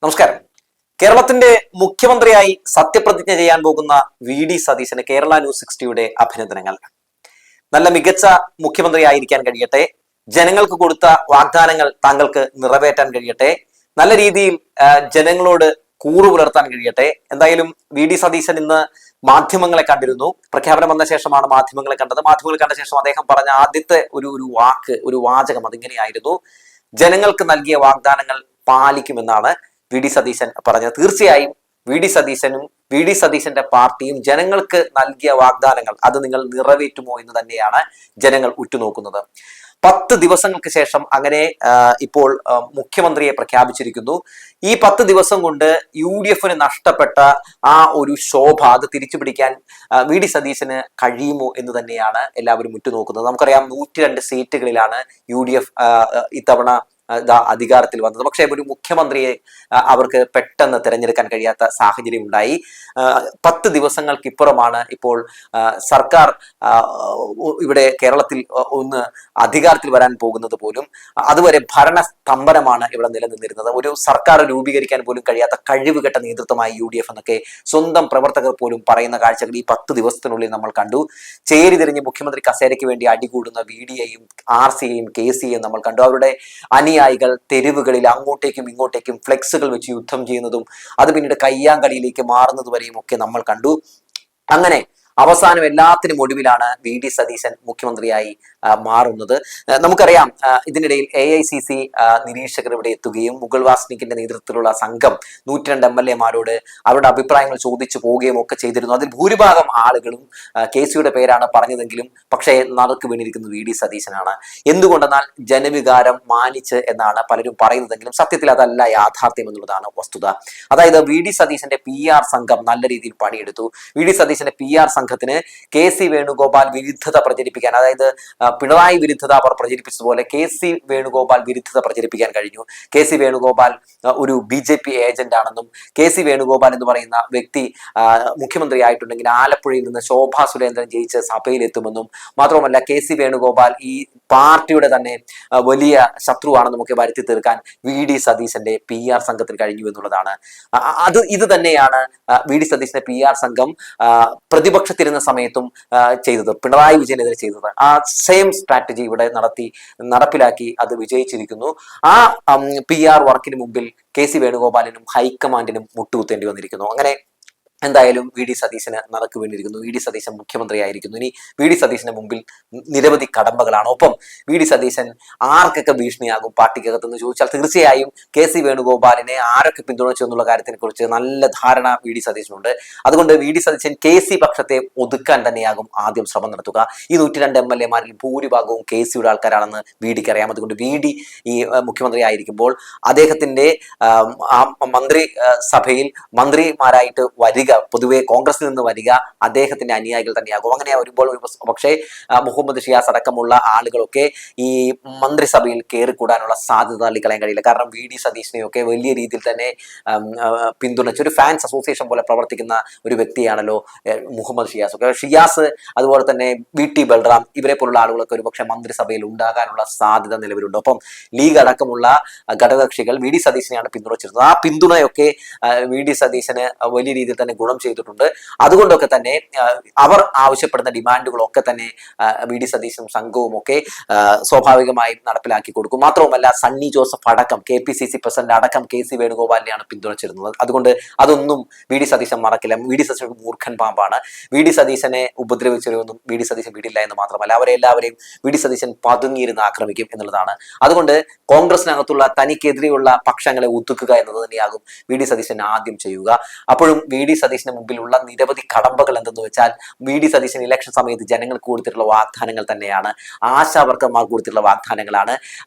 നമസ്കാരം. കേരളത്തിന്റെ മുഖ്യമന്ത്രിയായി സത്യപ്രതിജ്ഞ ചെയ്യാൻ പോകുന്ന വി.ഡി. സതീശന് കേരള ന്യൂസ് 60യുടെ അഭിനന്ദനങ്ങൾ. നല്ല മികച്ച മുഖ്യമന്ത്രിയായിരിക്കാൻ കഴിയട്ടെ. ജനങ്ങൾക്ക് കൊടുത്ത വാഗ്ദാനങ്ങൾ താങ്കൾക്ക് നിറവേറ്റാൻ കഴിയട്ടെ. നല്ല രീതിയിൽ ജനങ്ങളോട് കൂറു പുലർത്താൻ കഴിയട്ടെ. എന്തായാലും വി.ഡി. സതീശൻ ഇന്ന് മാധ്യമങ്ങളെ കണ്ടിരുന്നു. പ്രഖ്യാപനം വന്ന ശേഷമാണ് മാധ്യമങ്ങളെ കണ്ടത്. മാധ്യമങ്ങളെ കണ്ട ശേഷം അദ്ദേഹം പറഞ്ഞ ആദ്യത്തെ ഒരു വാചകം അതിങ്ങനെയായിരുന്നു: ജനങ്ങൾക്ക് നൽകിയ വാഗ്ദാനങ്ങൾ പാലിക്കുമെന്നാണ് വി.ഡി. സതീശൻ പറഞ്ഞത്. തീർച്ചയായും വി.ഡി. സതീശനും വി.ഡി. സതീശന്റെ പാർട്ടിയും ജനങ്ങൾക്ക് നൽകിയ വാഗ്ദാനങ്ങൾ അത് നിങ്ങൾ നിറവേറ്റുമോ എന്ന് തന്നെയാണ് ജനങ്ങൾ ഉറ്റുനോക്കുന്നത്. 10 ദിവസങ്ങൾക്ക് ശേഷം അങ്ങനെ ഇപ്പോൾ മുഖ്യമന്ത്രിയെ പ്രഖ്യാപിച്ചിരിക്കുന്നു. ഈ 10 ദിവസം കൊണ്ട് UDF-ന് നഷ്ടപ്പെട്ട ആ ഒരു ശോഭ അത് തിരിച്ചു പിടിക്കാൻ വി.ഡി. സതീശന് കഴിയുമോ എന്ന് തന്നെയാണ് എല്ലാവരും ഉറ്റുനോക്കുന്നത്. നമുക്കറിയാം 102 സീറ്റുകളിലാണ് UDF ഇത്തവണ അധികാരത്തിൽ വന്നത്. പക്ഷേ ഒരു മുഖ്യമന്ത്രിയെ അവർക്ക് പെട്ടെന്ന് തിരഞ്ഞെടുക്കാൻ കഴിയാത്ത സാഹചര്യം ഉണ്ടായി. 10 ദിവസങ്ങൾക്കിപ്പുറമാണ് ഇപ്പോൾ സർക്കാർ ഇവിടെ കേരളത്തിൽ ഒന്ന് അധികാരത്തിൽ വരാൻ പോകുന്നത് പോലും. അതുവരെ ഭരണസ്തംഭനമാണ് ഇവിടെ നിലനിന്നിരുന്നത്. ഒരു സർക്കാർ രൂപീകരിക്കാൻ പോലും കഴിയാത്ത കഴിവുകെട്ട നേതൃത്വമായി UDF എന്നൊക്കെ സ്വന്തം പ്രവർത്തകർ പോലും പറയുന്ന കാഴ്ചകൾ ഈ 10 ദിവസത്തിനുള്ളിൽ നമ്മൾ കണ്ടു. ചേരി തിരിഞ്ഞ് മുഖ്യമന്ത്രി കസേരയ്ക്ക് വേണ്ടി അടികൂടുന്ന VD-യെയും RC-യെയും KC-യെയും നമ്മൾ കണ്ടു. അവരുടെ അനുയായികൾ തെരുവുകളിൽ അങ്ങോട്ടേക്കും ഇങ്ങോട്ടേക്കും ഫ്ലെക്സുകൾ വെച്ച് യുദ്ധം ചെയ്യുന്നതും അത് പിന്നീട് കയ്യാങ്കളിയിലേക്ക് മാറുന്നത് വരെയും ഒക്കെ നമ്മൾ കണ്ടു. അങ്ങനെ അവസാനം എല്ലാത്തിനും ഒടുവിലാണ് വി.ഡി. സതീശൻ മുഖ്യമന്ത്രിയായി മാറുന്നത്. നമുക്കറിയാം ഇതിനിടയിൽ AICC നിരീക്ഷകർ ഇവിടെ എത്തുകയും മുഗൾ വാസ്നിക്കിന്റെ നേതൃത്വത്തിലുള്ള സംഘം 102 MLA-മാരോട് അവരുടെ അഭിപ്രായങ്ങൾ ചോദിച്ചു പോവുകയും ഒക്കെ ചെയ്തിരുന്നു. അതിൽ ഭൂരിഭാഗം ആളുകളും KC-യുടെ പേരാണ് പറഞ്ഞതെങ്കിലും പക്ഷേ നറുക്ക് വീണിരിക്കുന്നത് വി.ഡി. സതീശനാണ്. എന്തുകൊണ്ടെന്നാൽ ജനവികാരം മാനിച്ച് എന്നാണ് പലരും പറയുന്നതെങ്കിലും സത്യത്തിൽ അതല്ല യാഥാർത്ഥ്യം എന്നുള്ളതാണ് വസ്തുത. അതായത് വി.ഡി. സതീശന്റെ PR സംഘം നല്ല രീതിയിൽ പണിയെടുത്തു. വി.ഡി. സതീശന്റെ PR സംഘത്തിന് KC വേണുഗോപാൽ വിരുദ്ധത പ്രചരിപ്പിക്കാൻ, അതായത് പിണറായി വിരുദ്ധത അവർ പ്രചരിപ്പിച്ചതുപോലെ KC വേണുഗോപാൽ വിരുദ്ധത പ്രചരിപ്പിക്കാൻ കഴിഞ്ഞു. KC വേണുഗോപാൽ ഒരു BJP ഏജന്റ് ആണെന്നും KC വേണുഗോപാൽ എന്ന് പറയുന്ന വ്യക്തി മുഖ്യമന്ത്രി ആയിട്ടുണ്ടെങ്കിൽ ആലപ്പുഴയിൽ നിന്ന് ശോഭാ സുരേന്ദ്രൻ ജയിച്ച് സഭയിലെത്തുമെന്നും മാത്രമല്ല KC വേണുഗോപാൽ ഈ പാർട്ടിയുടെ തന്നെ വലിയ ശത്രുവാണെന്നും ഒക്കെ വരുത്തി തീർക്കാൻ വി.ഡി. സതീശന്റെ PR സംഘത്തിന് കഴിഞ്ഞു എന്നുള്ളതാണ്. ഇത് തന്നെയാണ് വി.ഡി. സതീശന്റെ PR സംഘം പ്രതിപക്ഷത്തിരുന്ന സമയത്തും ചെയ്തത്, പിണറായി വിജയനെതിരെ ചെയ്തത്. ആ സെയിം സ്ട്രാറ്റജി ഇവിടെ നടപ്പിലാക്കി അത് വിജയിച്ചിരിക്കുന്നു. ആ PR വർക്കിന് മുമ്പിൽ KC വേണുഗോപാലിനും ഹൈക്കമാൻഡിനും മുട്ടുകുത്തേണ്ടി വന്നിരിക്കുന്നു. അങ്ങനെ എന്തായാലും വി.ഡി. സതീശന് നടക്കു വീണിരിക്കുന്നു. വി.ഡി. സതീശൻ മുഖ്യമന്ത്രിയായിരിക്കുന്നു. ഇനി വി.ഡി. സതീശന്റെ മുമ്പിൽ നിരവധി കടമ്പകളാണ്. ഒപ്പം വി.ഡി. സതീശൻ ആർക്കൊക്കെ ഭീഷണിയാകും പാർട്ടിക്കകത്തെന്ന് ചോദിച്ചാൽ തീർച്ചയായും KC വേണുഗോപാലിനെ ആരൊക്കെ പിന്തുണച്ചു എന്നുള്ള കാര്യത്തിനെ കുറിച്ച് നല്ല ധാരണ വി.ഡി. സതീശനുണ്ട്. അതുകൊണ്ട് വി.ഡി. സതീശൻ KC പക്ഷത്തെ ഒതുക്കാൻ തന്നെയാകും ആദ്യം ശ്രമം നടത്തുക. ഈ 102 MLA-മാരിൽ ഭൂരിഭാഗവും KC-യുടെ ആൾക്കാരാണെന്ന് വി.ഡിക്ക് അറിയാം. അതുകൊണ്ട് വി.ഡി. ഈ മുഖ്യമന്ത്രി ആയിരിക്കുമ്പോൾ അദ്ദേഹത്തിന്റെ മന്ത്രിസഭയിൽ മന്ത്രിമാരായിട്ട് വരിക പൊതുവെ കോൺഗ്രസിൽ നിന്ന് വരിക അദ്ദേഹത്തിന്റെ അനുയായികൾ തന്നെയാകും. അങ്ങനെ വരുമ്പോൾ പക്ഷേ മുഹമ്മദ് ഷിയാസ് അടക്കമുള്ള ആളുകളൊക്കെ ഈ മന്ത്രിസഭയിൽ കയറിക്കൂടാനുള്ള സാധ്യത തള്ളിക്കളയാൻ കഴിയില്ല. കാരണം വി.ഡി. സതീശനെയൊക്കെ വലിയ രീതിയിൽ തന്നെ പിന്തുണച്ച് ഒരു ഫാൻസ് അസോസിയേഷൻ പോലെ പ്രവർത്തിക്കുന്ന ഒരു വ്യക്തിയാണല്ലോ മുഹമ്മദ് ഷിയാസ് ഒക്കെ. ഷിയാസ് അതുപോലെ തന്നെ VT ബൽറാം ഇവരെ പോലുള്ള ആളുകളൊക്കെ ഒരു പക്ഷേ മന്ത്രിസഭയിൽ ഉണ്ടാകാനുള്ള സാധ്യത നിലവിലുണ്ട്. ഒപ്പം ലീഗ് അടക്കമുള്ള ഘടകകക്ഷികൾ വി.ഡി. സതീശനെയാണ് പിന്തുണച്ചിരുന്നത്. ആ പിന്തുണയൊക്കെ വി.ഡി. സതീശന് വലിയ രീതിയിൽ തന്നെ ഗുണം ചെയ്തിട്ടുണ്ട്. അതുകൊണ്ടൊക്കെ തന്നെ അവർ ആവശ്യപ്പെടുന്ന ഡിമാൻഡുകളൊക്കെ തന്നെ വി.ഡി. സതീശനും സംഘവും ഒക്കെ സ്വാഭാവികമായും നടപ്പിലാക്കി കൊടുക്കും. മാത്രവുമല്ല സണ്ണി ജോസഫ് അടക്കം KPCC പ്രസിഡന്റ് അടക്കം KC വേണുഗോപാലിനെയാണ് പിന്തുണച്ചിരുന്നത്. അതുകൊണ്ട് അതൊന്നും വി.ഡി. സതീശൻ മറക്കില്ല. വി.ഡി. സതീശൻ മൂർഖൻ പാമ്പാണ്. വി.ഡി. സതീശനെ ഉപദ്രവിച്ചവരൊന്നും വി.ഡി. സതീശൻ വിടില്ല എന്ന് മാത്രമല്ല അവരെല്ലാവരെയും വി.ഡി. സതീശൻ പതുങ്ങിയിരുന്ന് ആക്രമിക്കും എന്നുള്ളതാണ്. അതുകൊണ്ട് കോൺഗ്രസിനകത്തുള്ള തനിക്കെതിരെയുള്ള പക്ഷങ്ങളെ ഒതുക്കുക എന്നത് തന്നെയാകും വി.ഡി. സതീശൻ ആദ്യം ചെയ്യുക. അപ്പോഴും വി.ഡി. സതീശന് മുമ്പിലുള്ള നിരവധി കടമ്പകൾ എന്തെന്ന് വെച്ചാൽ വി.ഡി. സതീശൻ ഇലക്ഷൻ സമയത്ത് ജനങ്ങൾക്ക് കൊടുത്തിട്ടുള്ള വാഗ്ദാനങ്ങൾ തന്നെയാണ്. ആശാവർക്കർമാർക്ക് കൊടുത്തിട്ടുള്ള വാഗ്ദാനങ്ങളാണ്,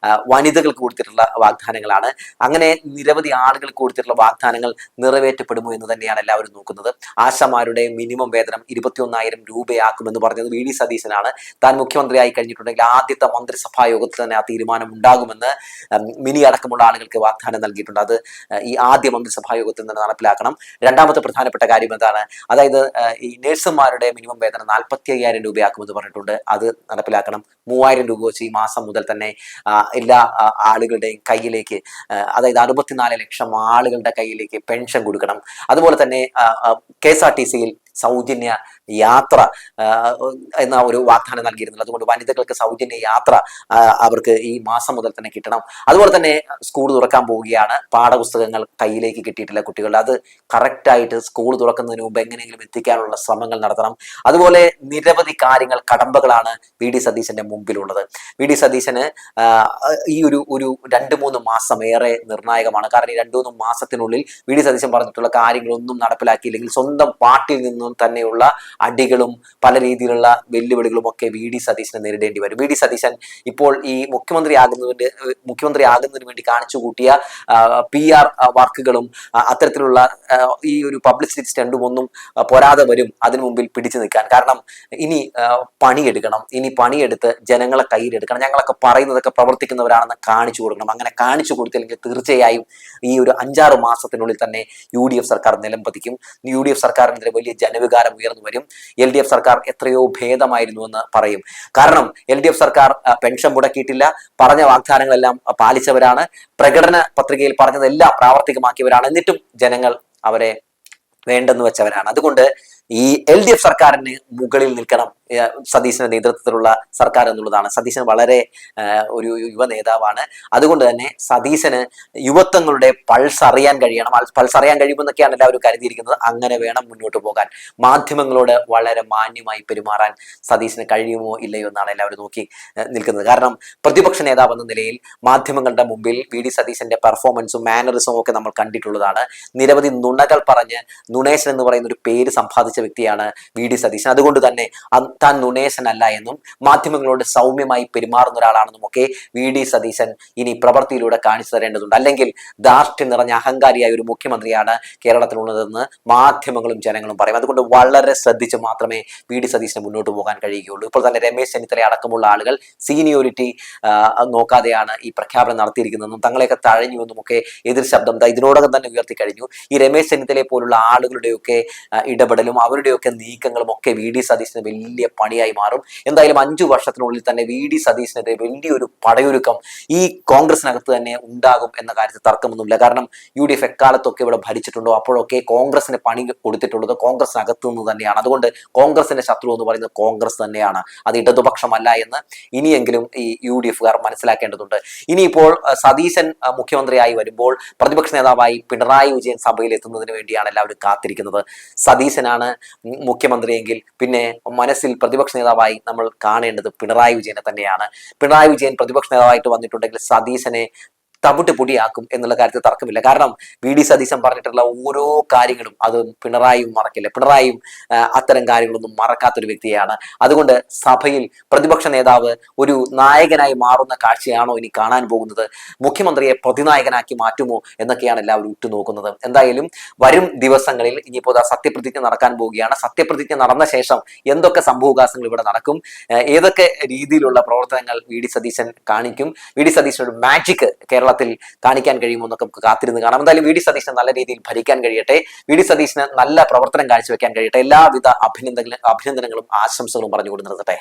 വനിതകൾക്ക് കൊടുത്തിട്ടുള്ള വാഗ്ദാനങ്ങളാണ്. അങ്ങനെ നിരവധി ആളുകൾക്ക് കൊടുത്തിട്ടുള്ള വാഗ്ദാനങ്ങൾ നിറവേറ്റപ്പെടുമോ എന്ന് തന്നെയാണ് എല്ലാവരും നോക്കുന്നത്. ആശമാരുടെ മിനിമം വേതനം 21,000 രൂപയാക്കുമെന്ന് പറഞ്ഞത് വി.ഡി. സതീശനാണ്. താൻ മുഖ്യമന്ത്രിയായി കഴിഞ്ഞിട്ടുണ്ടെങ്കിൽ ആദ്യത്തെ മന്ത്രിസഭാ യോഗത്തിൽ തന്നെ ആ തീരുമാനം ഉണ്ടാകുമെന്ന് മിനി അടക്കമുള്ള ആളുകൾക്ക് വാഗ്ദാനം നൽകിയിട്ടുണ്ട്. അത് ഈ ആദ്യ മന്ത്രിസഭാ യോഗത്തിൽ തന്നെ നടപ്പിലാക്കണം. രണ്ടാമത്തെ പ്രധാനപ്പെട്ട കാര്യം എന്താണ്? അതായത് ഈ നഴ്സുമാരുടെ മിനിമം വേതനം 45,000 രൂപയാക്കുമെന്ന് പറഞ്ഞിട്ടുണ്ട്. അത് നടപ്പിലാക്കണം. 3,000 രൂപ വെച്ച് ഈ മാസം മുതൽ തന്നെ എല്ലാ ആളുകളുടെയും കയ്യിലേക്ക്, അതായത് 64 ലക്ഷം ആളുകളുടെ കയ്യിലേക്ക് പെൻഷൻ കൊടുക്കണം. അതുപോലെ തന്നെ KSRTC-യിൽ സൗജന്യ യാത്ര എന്ന ഒരു വാഗ്ദാനം നൽകിയിരുന്നത്. അതുകൊണ്ട് വനിതകൾക്ക് സൗജന്യ യാത്ര അവർക്ക് ഈ മാസം മുതൽ തന്നെ കിട്ടണം. അതുപോലെ തന്നെ സ്കൂൾ തുറക്കാൻ പോവുകയാണ്. പാഠപുസ്തകങ്ങൾ കയ്യിലേക്ക് കിട്ടിയിട്ടില്ല കുട്ടികളുടെ. അത് കറക്റ്റായിട്ട് സ്കൂൾ തുറക്കുന്നതിന് മുമ്പ് എങ്ങനെയെങ്കിലും എത്തിക്കാനുള്ള ശ്രമങ്ങൾ നടത്തണം. അതുപോലെ നിരവധി കാര്യങ്ങൾ, കടമ്പകളാണ് VD സതീശന്റെ മുമ്പിലുള്ളത്. VD സതീശന് ഈ ഒരു 2-3 മാസം ഏറെ നിർണായകമാണ്. കാരണം ഈ 2-3 മാസത്തിനുള്ളിൽ VD സതീശൻ പറഞ്ഞിട്ടുള്ള കാര്യങ്ങളൊന്നും നടപ്പിലാക്കിയില്ലെങ്കിൽ സ്വന്തം പാർട്ടിയിൽ നിന്നും തന്നെയുള്ള അടികളും പല രീതിയിലുള്ള വെല്ലുവിളികളും ഒക്കെ VD സതീശനെ നേരിടേണ്ടി വരും. VD സതീശൻ ഇപ്പോൾ ഈ മുഖ്യമന്ത്രി ആകുന്നതിന് വേണ്ടി കാണിച്ചു കൂട്ടിയ PR വർക്കുകളും അത്തരത്തിലുള്ള ഈ ഒരു പബ്ലിസിറ്റി സ്റ്റണ്ടും ഒന്നും പോരാതെ വരും അതിനു മുമ്പിൽ പിടിച്ചു നിൽക്കാൻ. കാരണം ഇനി പണിയെടുക്കണം, ഇനി പണിയെടുത്ത് ജനങ്ങളെ കയ്യിലെടുക്കണം. ഞങ്ങളൊക്കെ പറയുന്നതൊക്കെ പ്രവർത്തിക്കുന്നവരാണെന്ന് കാണിച്ചു കൊടുക്കണം. അങ്ങനെ കാണിച്ചു കൊടുത്തില്ലെങ്കിൽ തീർച്ചയായും ഈ ഒരു 5-6 മാസത്തിനുള്ളിൽ തന്നെ UDF സർക്കാർ നിലംപതിക്കും. UDF സർക്കാരിനെതിരെ വലിയ ജനവികാരം ഉയർന്നു വരും. LDF സർക്കാർ എത്രയോ ഭേദമായിരുന്നു എന്ന് പറയും. കാരണം LDF സർക്കാർ പെൻഷൻ മുടക്കിയിട്ടില്ല, പറഞ്ഞ വാഗ്ദാനങ്ങളെല്ലാം പാലിച്ചവരാണ്, പ്രകടന പത്രികയിൽ പറഞ്ഞതെല്ലാം പ്രാവർത്തികമാക്കിയവരാണ്. എന്നിട്ടും ജനങ്ങൾ അവരെ വേണ്ടെന്ന് വെച്ചവരാണ്. അതുകൊണ്ട് ഈ LDF സർക്കാരിന് മുകളിൽ നിൽക്കണം സതീശന്റെ നേതൃത്വത്തിലുള്ള സർക്കാർ എന്നുള്ളതാണ്. സതീശൻ വളരെ ഒരു യുവ നേതാവാണ്. അതുകൊണ്ട് തന്നെ സതീശന് യുവത്വങ്ങളുടെ പൾസ് അറിയാൻ കഴിയണം. പൾസ് അറിയാൻ കഴിയുമെന്നൊക്കെയാണ് എല്ലാവരും കരുതിയിരിക്കുന്നത്. അങ്ങനെ വേണം മുന്നോട്ട് പോകാൻ. മാധ്യമങ്ങളോട് വളരെ മാന്യമായി പെരുമാറാൻ സതീശന് കഴിയുമോ ഇല്ലയോ എന്നാണ് എല്ലാവരും നോക്കി നിൽക്കുന്നത്. കാരണം പ്രതിപക്ഷ നേതാവ് എന്ന നിലയിൽ മാധ്യമങ്ങളുടെ മുമ്പിൽ VD സതീശന്റെ പെർഫോമൻസും മാനറിസവും ഒക്കെ നമ്മൾ കണ്ടിട്ടുള്ളതാണ്. നിരവധി നുണകൾ പറഞ്ഞ് നുണേശൻ എന്ന് പറയുന്ന ഒരു പേര് സമ്പാദിച്ച വ്യക്തിയാണ് VD സതീശൻ. അതുകൊണ്ട് തന്നെ താൻ നുണേശനല്ല എന്നും മാധ്യമങ്ങളോട് സൗമ്യമായി പെരുമാറുന്ന ഒരാളാണെന്നും ഒക്കെ VD സതീശൻ ഇനി പ്രവൃത്തിയിലൂടെ കാണിച്ചു തരേണ്ടതുണ്ട്. അല്ലെങ്കിൽ ധാർഷ്ട്യം നിറഞ്ഞ അഹങ്കാരിയായ ഒരു മുഖ്യമന്ത്രിയാണ് കേരളത്തിലുള്ളതെന്ന് മാധ്യമങ്ങളും ജനങ്ങളും പറയും. അതുകൊണ്ട് വളരെ ശ്രദ്ധിച്ച് മാത്രമേ VD സതീശന് മുന്നോട്ട് പോകാൻ കഴിയുകയുള്ളൂ. ഇപ്പോൾ തന്നെ രമേശ് ചെന്നിത്തല അടക്കമുള്ള ആളുകൾ സീനിയോറിറ്റി നോക്കാതെയാണ് ഈ പ്രഖ്യാപനം നടത്തിയിരിക്കുന്നതെന്നും തങ്ങളെയൊക്കെ തഴഞ്ഞുവെന്നും ഒക്കെ എതിർ ശബ്ദം ഇതിനോടകം തന്നെ ഉയർത്തി കഴിഞ്ഞു. ഈ രമേശ് ചെന്നിത്തലയെ പോലുള്ള ആളുകളുടെയൊക്കെ ഇടപെടലും അവരുടെയൊക്കെ നീക്കങ്ങളും ഒക്കെ VD സതീശന് വലിയ പണിയായി മാറും. എന്തായാലും 5 വർഷത്തിനുള്ളിൽ തന്നെ VD സതീശനെതിരെ വലിയൊരു പടയൊരുക്കം ഈ കോൺഗ്രസിനകത്ത് തന്നെ ഉണ്ടാകും എന്ന കാര്യത്തിൽ തർക്കമൊന്നുമില്ല. കാരണം UDF എക്കാലത്തൊക്കെ ഇവിടെ ഭരിച്ചിട്ടുണ്ടോ അപ്പോഴൊക്കെ കോൺഗ്രസിന് പണി കൊടുത്തിട്ടുള്ളത് കോൺഗ്രസിനകത്ത് നിന്ന് തന്നെയാണ്. അതുകൊണ്ട് കോൺഗ്രസിന്റെ ശത്രു എന്ന് പറയുന്നത് കോൺഗ്രസ് തന്നെയാണ്, അത് ഇടതുപക്ഷമല്ല എന്ന് ഇനിയെങ്കിലും ഈ UDFകാർ മനസ്സിലാക്കേണ്ടതുണ്ട്. ഇനിയിപ്പോൾ സതീശൻ മുഖ്യമന്ത്രിയായി വരുമ്പോൾ പ്രതിപക്ഷ നേതാവായി പിണറായി വിജയൻ സഭയിൽ എത്തുന്നതിന് വേണ്ടിയാണ് എല്ലാവരും കാത്തിരിക്കുന്നത്. സതീശനാണ് മുഖ്യമന്ത്രിയെങ്കിൽ പിന്നെ മനസ്സിൽ പ്രതിപക്ഷ നേതാവായി നമ്മൾ കാണേണ്ടത് പിണറായി വിജയനെ തന്നെയാണ്. പിണറായി വിജയൻ പ്രതിപക്ഷ നേതാവായിട്ട് വന്നിട്ടുണ്ടെങ്കിൽ സതീശനെ തവിട്ട് പൊടിയാക്കും എന്നുള്ള കാര്യത്തിൽ തർക്കമില്ല. കാരണം VD സതീശൻ പറഞ്ഞിട്ടുള്ള ഓരോ കാര്യങ്ങളും അത് പിണറായിയും മറക്കില്ല. പിണറായിയും അത്തരം കാര്യങ്ങളൊന്നും മറക്കാത്തൊരു വ്യക്തിയാണ്. അതുകൊണ്ട് സഭയിൽ പ്രതിപക്ഷ നേതാവ് ഒരു നായകനായി മാറുന്ന കാഴ്ചയാണോ ഇനി കാണാൻ പോകുന്നത്? മുഖ്യമന്ത്രിയെ പ്രതിനായകനാക്കി മാറ്റുമോ എന്നൊക്കെയാണ് എല്ലാവരും ഉറ്റുനോക്കുന്നത്. എന്തായാലും വരും ദിവസങ്ങളിൽ ഇനിയിപ്പോൾ സത്യപ്രതിജ്ഞ നടക്കാൻ പോവുകയാണ്. സത്യപ്രതിജ്ഞ നടന്ന ശേഷം എന്തൊക്കെ സംഭവവികാസങ്ങൾ ഇവിടെ നടക്കും, ഏതൊക്കെ രീതിയിലുള്ള പ്രവർത്തനങ്ങൾ VD സതീശൻ കാണിക്കും, VD സതീശൻ ഒരു മാജിക് കേരളത്തിൽ കാണിക്കാൻ കഴിയുമോ എന്നൊക്കെ നമുക്ക് കാത്തിരുന്ന് കാണാം. എന്തായാലും VD സതീശന് നല്ല രീതിയിൽ ഭരിക്കാൻ കഴിയട്ടെ, VD സതീശന് നല്ല പ്രവർത്തനം കാഴ്ചവെക്കാൻ കഴിയട്ടെ. എല്ലാവിധ അഭിനന്ദനങ്ങളും ആശംസകളും പറഞ്ഞുകൊണ്ട് നിർത്തട്ടെ.